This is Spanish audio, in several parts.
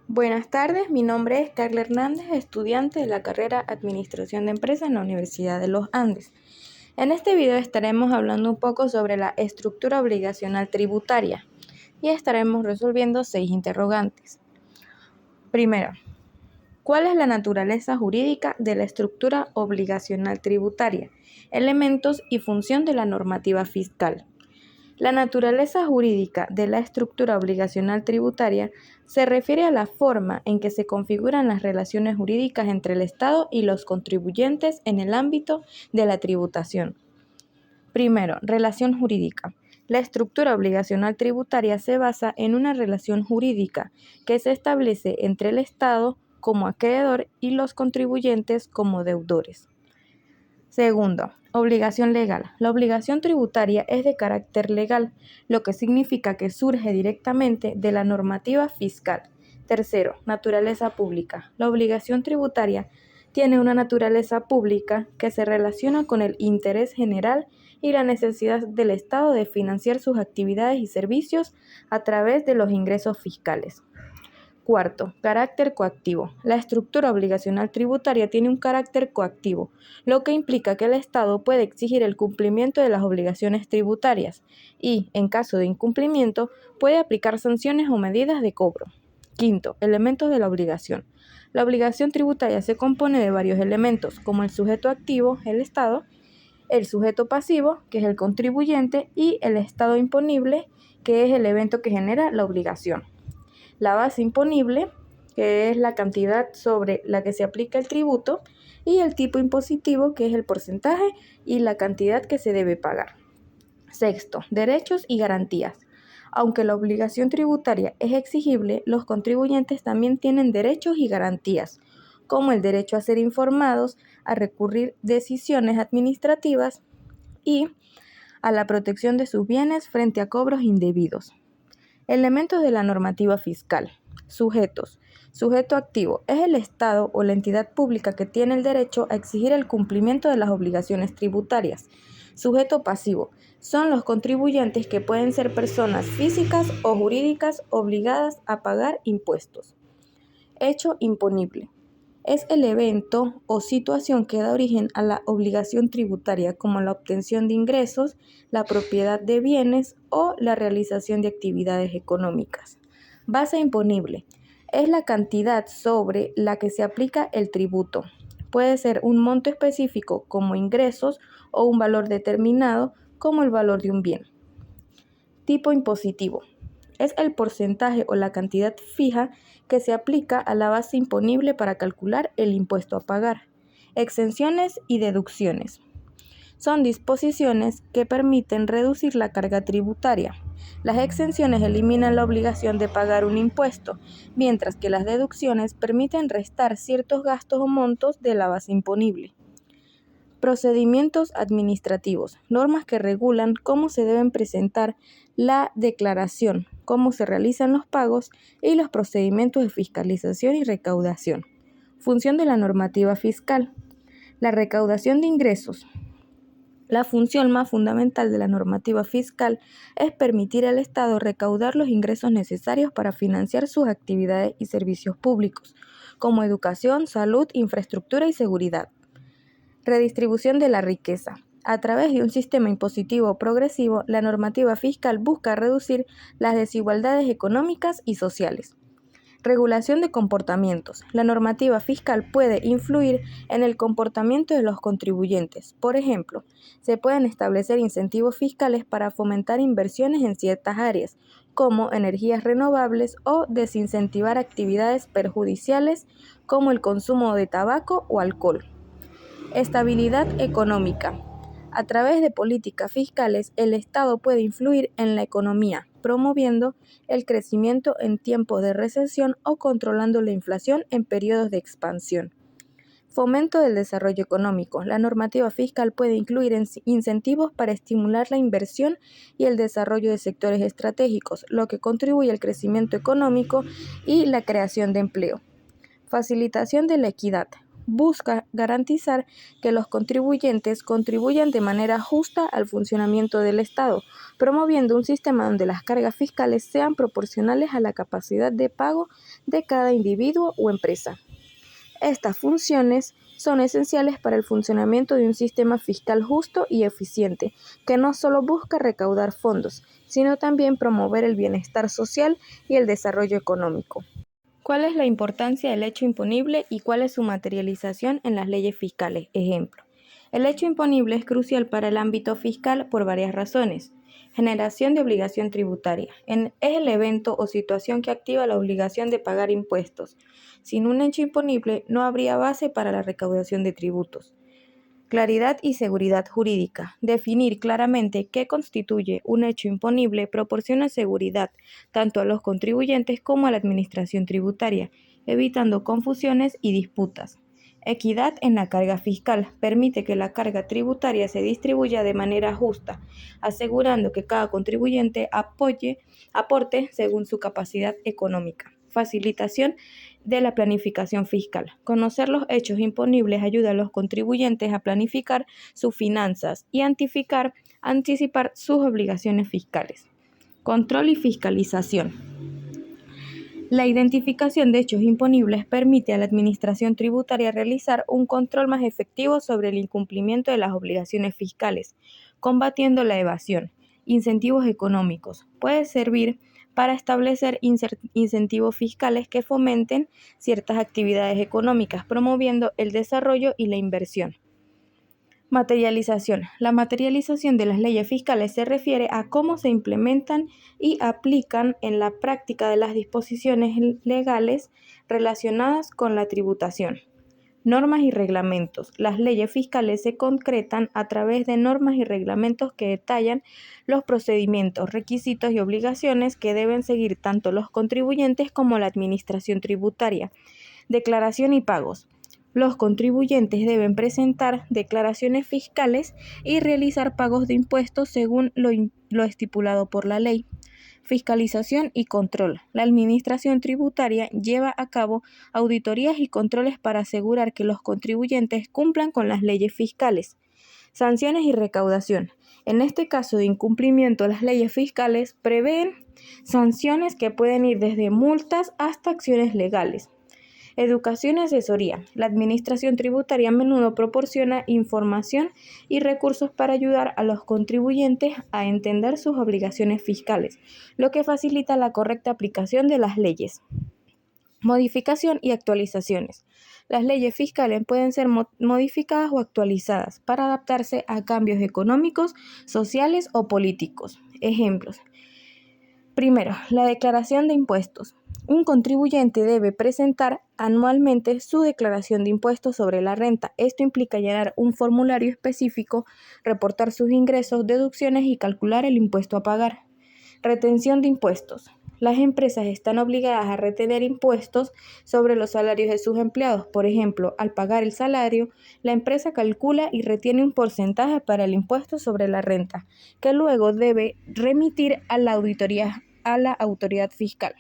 Buenas tardes, mi nombre es Carla Hernández, estudiante de la carrera Administración de Empresas en la Universidad de los Andes. En este video estaremos hablando un poco sobre la estructura obligacional tributaria y estaremos resolviendo 6 interrogantes. Primero, ¿cuál es la naturaleza jurídica de la estructura obligacional tributaria? Elementos y función de la normativa fiscal. La naturaleza jurídica de la estructura obligacional tributaria se refiere a la forma en que se configuran las relaciones jurídicas entre el Estado y los contribuyentes en el ámbito de la tributación. Primero, relación jurídica. La estructura obligacional tributaria se basa en una relación jurídica que se establece entre el Estado como acreedor y los contribuyentes como deudores. Segundo, obligación legal. La obligación tributaria es de carácter legal, lo que significa que surge directamente de la normativa fiscal. Tercero, naturaleza pública. La obligación tributaria tiene una naturaleza pública que se relaciona con el interés general y la necesidad del Estado de financiar sus actividades y servicios a través de los ingresos fiscales. Cuarto, carácter coactivo. La estructura obligacional tributaria tiene un carácter coactivo, lo que implica que el Estado puede exigir el cumplimiento de las obligaciones tributarias y, en caso de incumplimiento, puede aplicar sanciones o medidas de cobro. Quinto, elementos de la obligación. La obligación tributaria se compone de varios elementos, como el sujeto activo, el Estado, el sujeto pasivo, que es el contribuyente, y el estado imponible, que es el evento que genera la obligación. La base imponible, que es la cantidad sobre la que se aplica el tributo, y el tipo impositivo, que es el porcentaje y la cantidad que se debe pagar. Sexto, derechos y garantías. Aunque la obligación tributaria es exigible, los contribuyentes también tienen derechos y garantías, como el derecho a ser informados, a recurrir decisiones administrativas y a la protección de sus bienes frente a cobros indebidos. Elementos de la normativa fiscal. Sujetos. Sujeto activo es el Estado o la entidad pública que tiene el derecho a exigir el cumplimiento de las obligaciones tributarias. Sujeto pasivo son los contribuyentes que pueden ser personas físicas o jurídicas obligadas a pagar impuestos. Hecho imponible. Es el evento o situación que da origen a la obligación tributaria, como la obtención de ingresos, la propiedad de bienes o la realización de actividades económicas. Base imponible. Es la cantidad sobre la que se aplica el tributo. Puede ser un monto específico como ingresos o un valor determinado como el valor de un bien. Tipo impositivo. Es el porcentaje o la cantidad fija que se aplica a la base imponible para calcular el impuesto a pagar. Exenciones y deducciones. Son disposiciones que permiten reducir la carga tributaria. Las exenciones eliminan la obligación de pagar un impuesto, mientras que las deducciones permiten restar ciertos gastos o montos de la base imponible. Procedimientos administrativos. Normas que regulan cómo se deben presentar la declaración, cómo se realizan los pagos y los procedimientos de fiscalización y recaudación. Función de la normativa fiscal. La recaudación de ingresos. La función más fundamental de la normativa fiscal es permitir al Estado recaudar los ingresos necesarios para financiar sus actividades y servicios públicos, como educación, salud, infraestructura y seguridad. Redistribución de la riqueza. A través de un sistema impositivo progresivo, la normativa fiscal busca reducir las desigualdades económicas y sociales. Regulación de comportamientos. La normativa fiscal puede influir en el comportamiento de los contribuyentes. Por ejemplo, se pueden establecer incentivos fiscales para fomentar inversiones en ciertas áreas, como energías renovables, o desincentivar actividades perjudiciales como el consumo de tabaco o alcohol. Estabilidad económica. A través de políticas fiscales, el Estado puede influir en la economía, promoviendo el crecimiento en tiempos de recesión o controlando la inflación en periodos de expansión. Fomento del desarrollo económico. La normativa fiscal puede incluir incentivos para estimular la inversión y el desarrollo de sectores estratégicos, lo que contribuye al crecimiento económico y la creación de empleo. Facilitación de la equidad. busca garantizar que los contribuyentes contribuyan de manera justa al funcionamiento del Estado, promoviendo un sistema donde las cargas fiscales sean proporcionales a la capacidad de pago de cada individuo o empresa. Estas funciones son esenciales para el funcionamiento de un sistema fiscal justo y eficiente, que no solo busca recaudar fondos, sino también promover el bienestar social y el desarrollo económico. ¿Cuál es la importancia del hecho imponible y cuál es su materialización en las leyes fiscales? Ejemplo. El hecho imponible es crucial para el ámbito fiscal por varias razones. Generación de obligación tributaria. Es el evento o situación que activa la obligación de pagar impuestos. Sin un hecho imponible no habría base para la recaudación de tributos. Claridad y seguridad jurídica. Definir claramente qué constituye un hecho imponible proporciona seguridad tanto a los contribuyentes como a la administración tributaria, evitando confusiones y disputas. Equidad en la carga fiscal. Permite que la carga tributaria se distribuya de manera justa, asegurando que cada contribuyente aporte según su capacidad económica. Facilitación de la planificación fiscal. Conocer los hechos imponibles ayuda a los contribuyentes a planificar sus finanzas y anticipar sus obligaciones fiscales. Control y fiscalización. La identificación de hechos imponibles permite a la Administración Tributaria realizar un control más efectivo sobre el incumplimiento de las obligaciones fiscales, combatiendo la evasión. Incentivos económicos. Puede servir para establecer incentivos fiscales que fomenten ciertas actividades económicas, promoviendo el desarrollo y la inversión. Materialización. La materialización de las leyes fiscales se refiere a cómo se implementan y aplican en la práctica de las disposiciones legales relacionadas con la tributación. Normas y reglamentos. Las leyes fiscales se concretan a través de normas y reglamentos que detallan los procedimientos, requisitos y obligaciones que deben seguir tanto los contribuyentes como la administración tributaria. Declaración y pagos. Los contribuyentes deben presentar declaraciones fiscales y realizar pagos de impuestos según lo estipulado por la ley. Fiscalización y control. La Administración Tributaria lleva a cabo auditorías y controles para asegurar que los contribuyentes cumplan con las leyes fiscales. Sanciones y recaudación. En este caso de incumplimiento, las leyes fiscales prevén sanciones que pueden ir desde multas hasta acciones legales. Educación y asesoría. La Administración Tributaria a menudo proporciona información y recursos para ayudar a los contribuyentes a entender sus obligaciones fiscales, lo que facilita la correcta aplicación de las leyes. Modificación y actualizaciones. Las leyes fiscales pueden ser modificadas o actualizadas para adaptarse a cambios económicos, sociales o políticos. Ejemplos. Primero, la declaración de impuestos. Un contribuyente debe presentar anualmente su declaración de impuestos sobre la renta. Esto implica llenar un formulario específico, reportar sus ingresos, deducciones y calcular el impuesto a pagar. Retención de impuestos. Las empresas están obligadas a retener impuestos sobre los salarios de sus empleados. Por ejemplo, al pagar el salario, la empresa calcula y retiene un porcentaje para el impuesto sobre la renta, que luego debe remitir a la autoridad fiscal.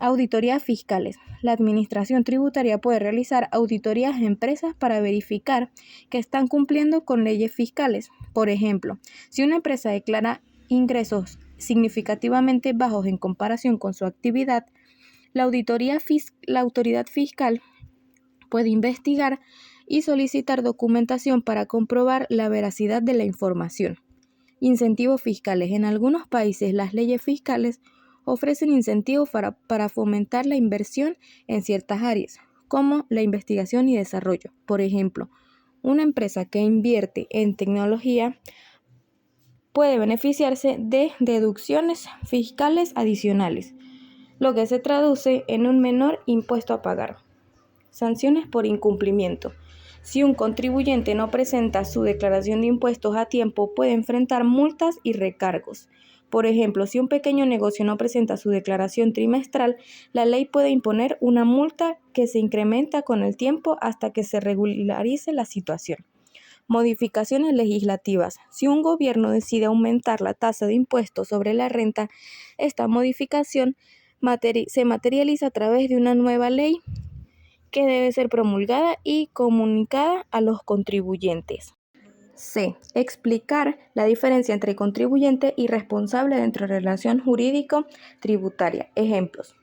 Auditorías fiscales. La Administración Tributaria puede realizar auditorías a empresas para verificar que están cumpliendo con leyes fiscales. Por ejemplo, si una empresa declara ingresos significativamente bajos en comparación con su actividad, la autoridad fiscal puede investigar y solicitar documentación para comprobar la veracidad de la información. Incentivos fiscales. En algunos países, las leyes fiscales ofrecen incentivos para fomentar la inversión en ciertas áreas, como la investigación y desarrollo. Por ejemplo, una empresa que invierte en tecnología puede beneficiarse de deducciones fiscales adicionales, lo que se traduce en un menor impuesto a pagar. Sanciones por incumplimiento. Si un contribuyente no presenta su declaración de impuestos a tiempo, puede enfrentar multas y recargos. Por ejemplo, si un pequeño negocio no presenta su declaración trimestral, la ley puede imponer una multa que se incrementa con el tiempo hasta que se regularice la situación. Modificaciones legislativas. Si un gobierno decide aumentar la tasa de impuestos sobre la renta, esta modificación se materializa a través de una nueva ley que debe ser promulgada y comunicada a los contribuyentes. C. Explicar la diferencia entre contribuyente y responsable dentro de la relación jurídico-tributaria. Ejemplos.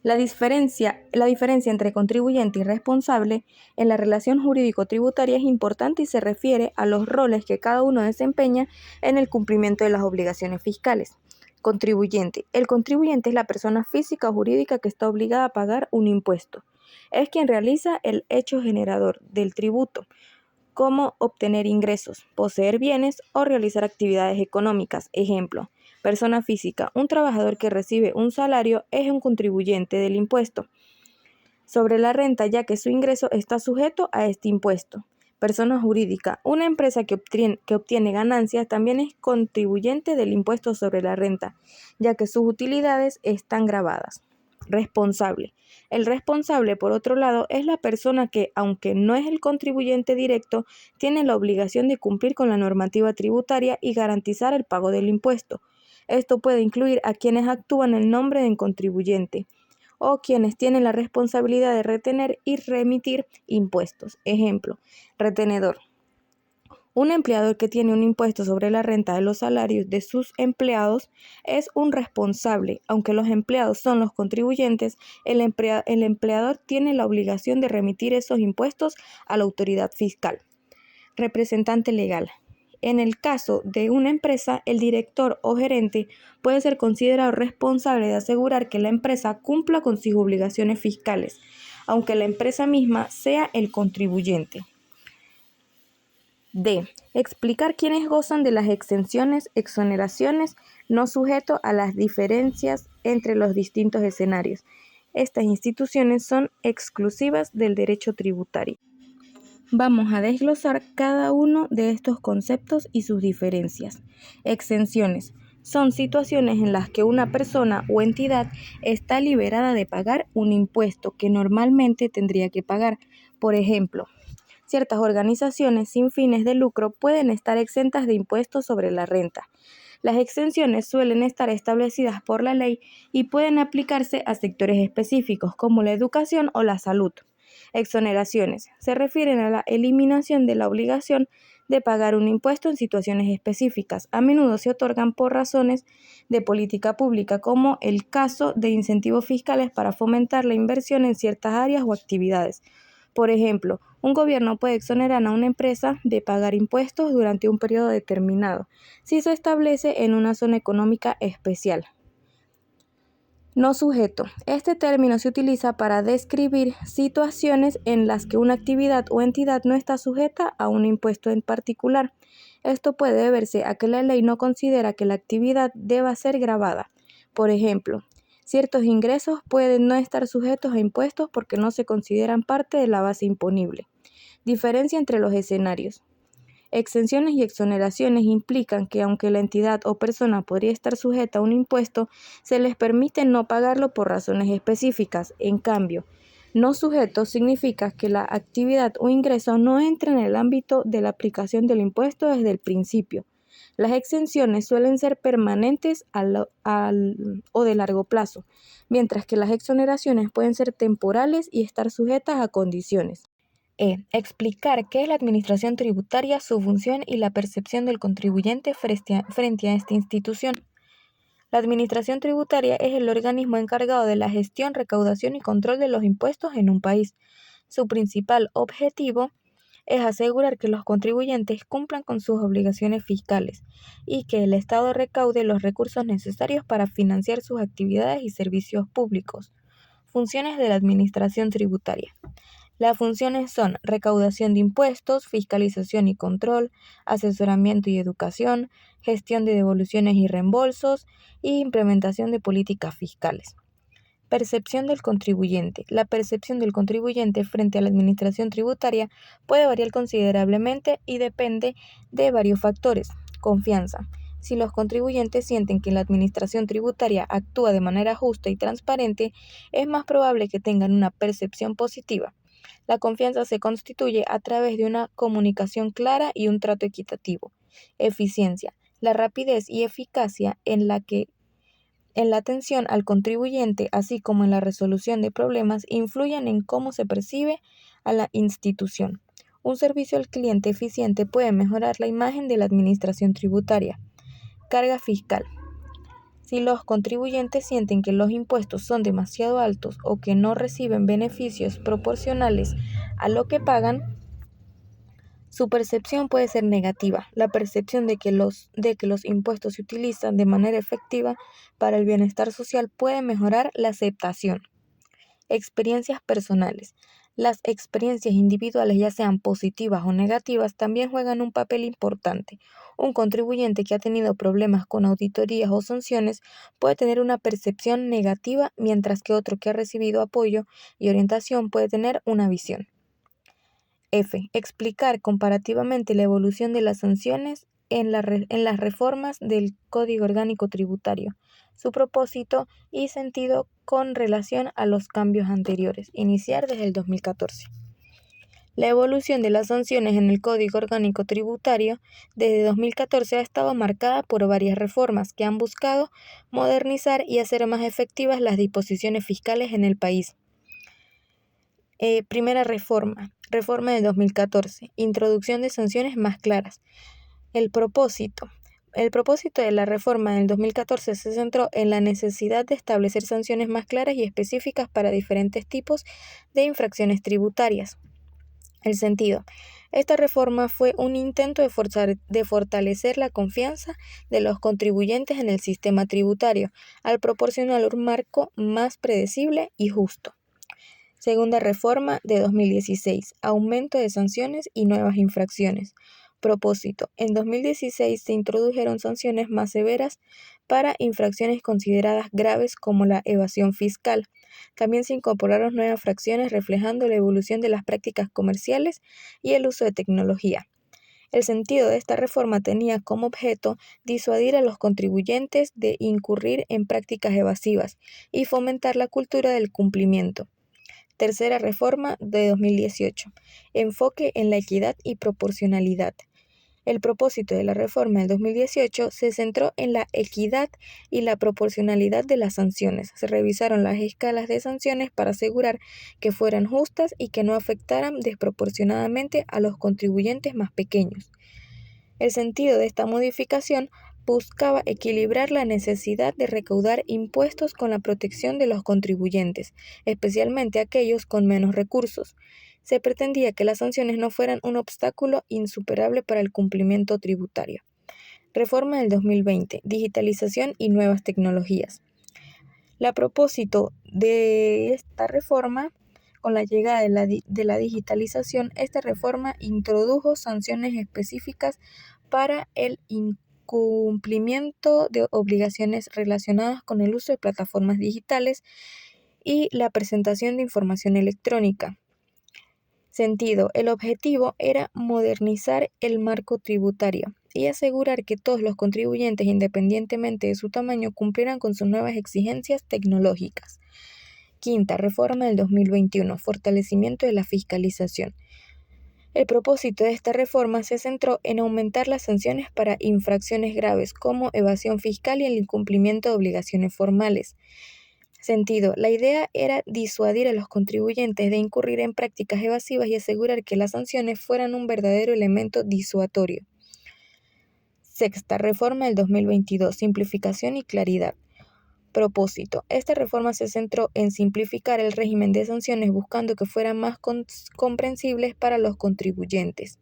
La diferencia entre contribuyente y responsable en la relación jurídico-tributaria es importante y se refiere a los roles que cada uno desempeña en el cumplimiento de las obligaciones fiscales. Contribuyente. El contribuyente es la persona física o jurídica que está obligada a pagar un impuesto. Es quien realiza el hecho generador del tributo, como obtener ingresos, poseer bienes o realizar actividades económicas. Ejemplo, persona física, un trabajador que recibe un salario es un contribuyente del impuesto sobre la renta, ya que su ingreso está sujeto a este impuesto. Persona jurídica, una empresa que obtiene ganancias también es contribuyente del impuesto sobre la renta, ya que sus utilidades están gravadas. Responsable. El responsable, por otro lado, es la persona que, aunque no es el contribuyente directo, tiene la obligación de cumplir con la normativa tributaria y garantizar el pago del impuesto. Esto puede incluir a quienes actúan en nombre del contribuyente o quienes tienen la responsabilidad de retener y remitir impuestos. Ejemplo, retenedor. Un empleador que tiene un impuesto sobre la renta de los salarios de sus empleados es un responsable. Aunque los empleados son los contribuyentes, el empleador tiene la obligación de remitir esos impuestos a la autoridad fiscal. Representante legal. En el caso de una empresa, el director o gerente puede ser considerado responsable de asegurar que la empresa cumpla con sus obligaciones fiscales, aunque la empresa misma sea el contribuyente. D. Explicar quiénes gozan de las exenciones, exoneraciones, no sujeto a las diferencias entre los distintos escenarios. Estas instituciones son exclusivas del derecho tributario. Vamos a desglosar cada uno de estos conceptos y sus diferencias. Exenciones. Son situaciones en las que una persona o entidad está liberada de pagar un impuesto que normalmente tendría que pagar. Por ejemplo, ciertas organizaciones sin fines de lucro pueden estar exentas de impuestos sobre la renta. Las exenciones suelen estar establecidas por la ley y pueden aplicarse a sectores específicos como la educación o la salud. Exoneraciones se refieren a la eliminación de la obligación de pagar un impuesto en situaciones específicas. A menudo se otorgan por razones de política pública, como el caso de incentivos fiscales para fomentar la inversión en ciertas áreas o actividades. Por ejemplo, un gobierno puede exonerar a una empresa de pagar impuestos durante un periodo determinado, si se establece en una zona económica especial. No sujeto. Este término se utiliza para describir situaciones en las que una actividad o entidad no está sujeta a un impuesto en particular. Esto puede deberse a que la ley no considera que la actividad deba ser gravada. Por ejemplo, ciertos ingresos pueden no estar sujetos a impuestos porque no se consideran parte de la base imponible. Diferencia entre los escenarios. Exenciones y exoneraciones implican que aunque la entidad o persona podría estar sujeta a un impuesto, se les permite no pagarlo por razones específicas. En cambio, no sujeto significa que la actividad o ingreso no entra en el ámbito de la aplicación del impuesto desde el principio. Las exenciones suelen ser permanentes o de largo plazo, mientras que las exoneraciones pueden ser temporales y estar sujetas a condiciones. Explicar qué es la administración tributaria, su función y la percepción del contribuyente frente a esta institución. La administración tributaria es el organismo encargado de la gestión, recaudación y control de los impuestos en un país. Su principal objetivo es asegurar que los contribuyentes cumplan con sus obligaciones fiscales y que el Estado recaude los recursos necesarios para financiar sus actividades y servicios públicos. Funciones de la administración tributaria. Las funciones son recaudación de impuestos, fiscalización y control, asesoramiento y educación, gestión de devoluciones y reembolsos y implementación de políticas fiscales. Percepción del contribuyente. La percepción del contribuyente frente a la administración tributaria puede variar considerablemente y depende de varios factores. Confianza. Si los contribuyentes sienten que la administración tributaria actúa de manera justa y transparente, es más probable que tengan una percepción positiva. La confianza se constituye a través de una comunicación clara y un trato equitativo. Eficiencia. La rapidez y eficacia en la que en la atención al contribuyente, así como en la resolución de problemas, influyen en cómo se percibe a la institución. Un servicio al cliente eficiente puede mejorar la imagen de la administración tributaria. Carga fiscal. Si los contribuyentes sienten que los impuestos son demasiado altos o que no reciben beneficios proporcionales a lo que pagan, su percepción puede ser negativa. La percepción de que los impuestos se utilizan de manera efectiva para el bienestar social puede mejorar la aceptación. Experiencias personales. Las experiencias individuales, ya sean positivas o negativas, también juegan un papel importante. Un contribuyente que ha tenido problemas con auditorías o sanciones puede tener una percepción negativa, mientras que otro que ha recibido apoyo y orientación puede tener una visión. F. Explicar comparativamente la evolución de las sanciones en las reformas del Código Orgánico Tributario, su propósito y sentido con relación a los cambios anteriores, iniciar desde el 2014. La evolución de las sanciones en el Código Orgánico Tributario desde 2014 ha estado marcada por varias reformas que han buscado modernizar y hacer más efectivas las disposiciones fiscales en el país. Primera reforma del 2014, introducción de sanciones más claras. El propósito de la reforma del 2014 se centró en la necesidad de establecer sanciones más claras y específicas para diferentes tipos de infracciones tributarias. El sentido. Esta reforma fue un intento de fortalecer la confianza de los contribuyentes en el sistema tributario, al proporcionar un marco más predecible y justo. Segunda reforma de 2016, aumento de sanciones y nuevas infracciones. Propósito. En 2016 se introdujeron sanciones más severas para infracciones consideradas graves como la evasión fiscal. También se incorporaron nuevas fracciones reflejando la evolución de las prácticas comerciales y el uso de tecnología. El sentido de esta reforma tenía como objeto disuadir a los contribuyentes de incurrir en prácticas evasivas y fomentar la cultura del cumplimiento. Tercera reforma de 2018. Enfoque en la equidad y proporcionalidad. El propósito de la reforma del 2018 se centró en la equidad y la proporcionalidad de las sanciones. Se revisaron las escalas de sanciones para asegurar que fueran justas y que no afectaran desproporcionadamente a los contribuyentes más pequeños. El sentido de esta modificación buscaba equilibrar la necesidad de recaudar impuestos con la protección de los contribuyentes, especialmente aquellos con menos recursos. Se pretendía que las sanciones no fueran un obstáculo insuperable para el cumplimiento tributario. Reforma del 2020, digitalización y nuevas tecnologías. A propósito de esta reforma, con la llegada de la digitalización, esta reforma introdujo sanciones específicas para el incumplimiento de obligaciones relacionadas con el uso de plataformas digitales y la presentación de información electrónica. Sentido. El objetivo era modernizar el marco tributario y asegurar que todos los contribuyentes, independientemente de su tamaño, cumplieran con sus nuevas exigencias tecnológicas. Quinta reforma del 2021, fortalecimiento de la fiscalización. El propósito de esta reforma se centró en aumentar las sanciones para infracciones graves como evasión fiscal y el incumplimiento de obligaciones formales. Sentido. La idea era disuadir a los contribuyentes de incurrir en prácticas evasivas y asegurar que las sanciones fueran un verdadero elemento disuasorio. Sexta reforma del 2022, simplificación y claridad. Propósito. Esta reforma se centró en simplificar el régimen de sanciones buscando que fueran más comprensibles para los contribuyentes.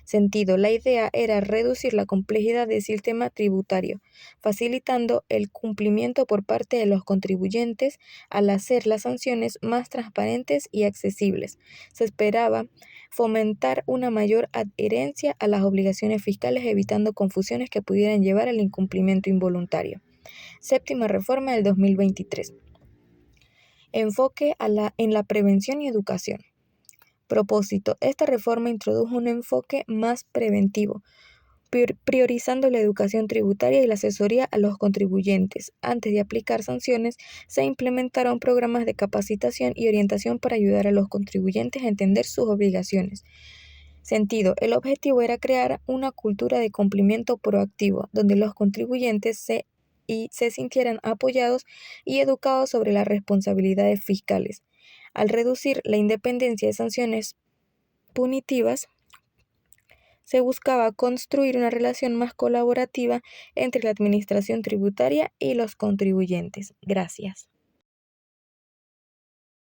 Sentido. La idea era reducir la complejidad del sistema tributario, facilitando el cumplimiento por parte de los contribuyentes al hacer las sanciones más transparentes y accesibles. Se esperaba fomentar una mayor adherencia a las obligaciones fiscales, evitando confusiones que pudieran llevar al incumplimiento involuntario. Séptima reforma del 2023. Enfoque en la prevención y educación. Propósito. Esta reforma introdujo un enfoque más preventivo, priorizando la educación tributaria y la asesoría a los contribuyentes. Antes de aplicar sanciones, se implementaron programas de capacitación y orientación para ayudar a los contribuyentes a entender sus obligaciones. Sentido. El objetivo era crear una cultura de cumplimiento proactivo, donde los contribuyentes se y se sintieran apoyados y educados sobre las responsabilidades fiscales. Al reducir la independencia de sanciones punitivas, se buscaba construir una relación más colaborativa entre la administración tributaria y los contribuyentes. Gracias.